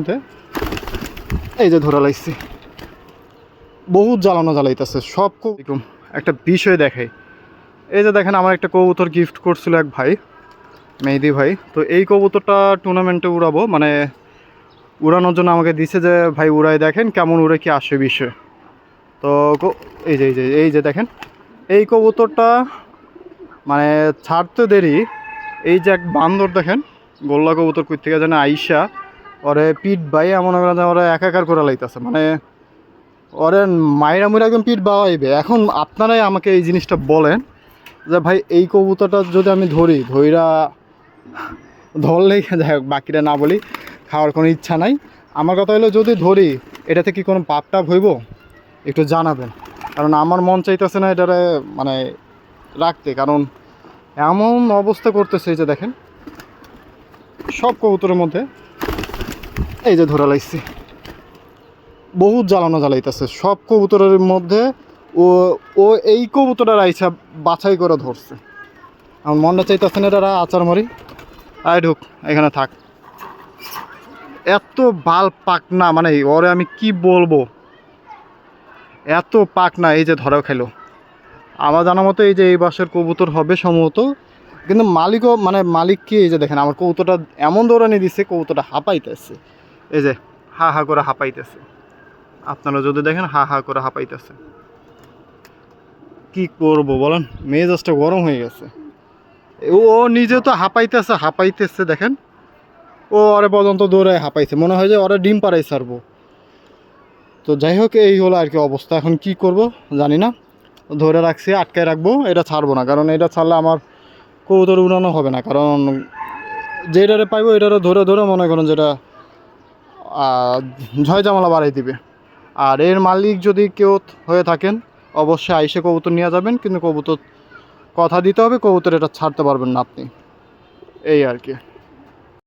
মধ্যে এই যে ধরা লাগছে, বহুত জ্বালানো জ্বালাইতেছে সব। একটা বিষয় দেখাই, এই যে দেখেন আমার একটা কবুতর গিফট করছিল এক ভাই, মেহেদি ভাই। তো এই কবুতরটা টুর্নামেন্টে উড়াবো, মানে উড়ানোর জন্য আমাকে দিছে যে ভাই উড়াই দেখেন কেমন উড়ে কি আসে বিষয়। তো এই যে দেখেন এই কবুতরটা মানে ছাড়তে দেরি, এই যে এক বান্দর দেখেন গোল্লা কবুতর কই থেকে জানে আইসা ওরে পিঠ বাই এমন ওরা একাকার করে লাইতেছে, মানে ওরে মায়েরা মুড়ে একদম পিঠ বাওয়াইবে। এখন আপনারাই আমাকে এই জিনিসটা বলেন যে ভাই এই কবুতরটা যদি আমি ধরলেই যাই হোক, বাকিটা না বলি, খাওয়ার কোনো ইচ্ছা নাই। আমার কথা হলো যদি ধরি এটাতে কি কোনো পাপ টাপ হইব একটু জানাবেন, কারণ আমার মন চাইতেছে না এটারে মানে রাখতে, কারণ এমন অবস্থা করতেছে। এই যে দেখেন সব কবুতরের মধ্যে এই যে ধরা লাগছে, বহুত জ্বালানো জ্বালাইতেছে সব কবুতরের মধ্যে। ও ও এই কবুতরের আইসা বাছাই করে ধরছে। আমার মনটা চাইতেছে না এটা আচার মারি, আয় ঢুক এখানে থাক। এত বাল পাক না, মানে ওরে আমি কি বলবো, এত পাক না। এই যে ধরাও খাইলো, আমার জানা মতো এই যে এই বাসের কবুতর হবে সম্ভবত, কিন্তু মালিকও মানে মালিক কি, এই যে দেখেন আমার কবুতরটা এমন দৌড়ানি দিচ্ছে, কবুতরটা হাঁপাইতেছে, এই যে হা হা করে হাঁপাইতেছে। আপনারা যদি দেখেন হা হা করে হাঁপাইতেছে। কি করবো বলেন, মেজাজটা গরম হয়ে গেছে। ও নিজে তো হাঁপাইতেছে দেখেন, ও ওরে পর্যন্ত দৌড়ায় হাঁপাইছে, মনে হয় যে ওরা ডিম পাড়াই ছাড়বো। তো যাই হোক এই হলো আর কি অবস্থা। এখন কি করব জানি না, ধরে রাখছি, আটকায় রাখবো, এটা ছাড়বো না, কারণ এটা ছাড়লে আমার কবুতর উড়ানো হবে না। কারণ যেটারে পাইবো এটারে ধরে ধরে মনে করেন যেটা ঝয় জামালা বাড়াই দিবে। আর এর মালিক যদি কেউ হয়ে থাকেন অবশ্যই আইসে কবুতর নিয়ে যাবেন, কিন্তু কবুতর কথা দিতে হবে, কবুতর এটা ছাড়তে পারবেন না আপনি, এই আর কি।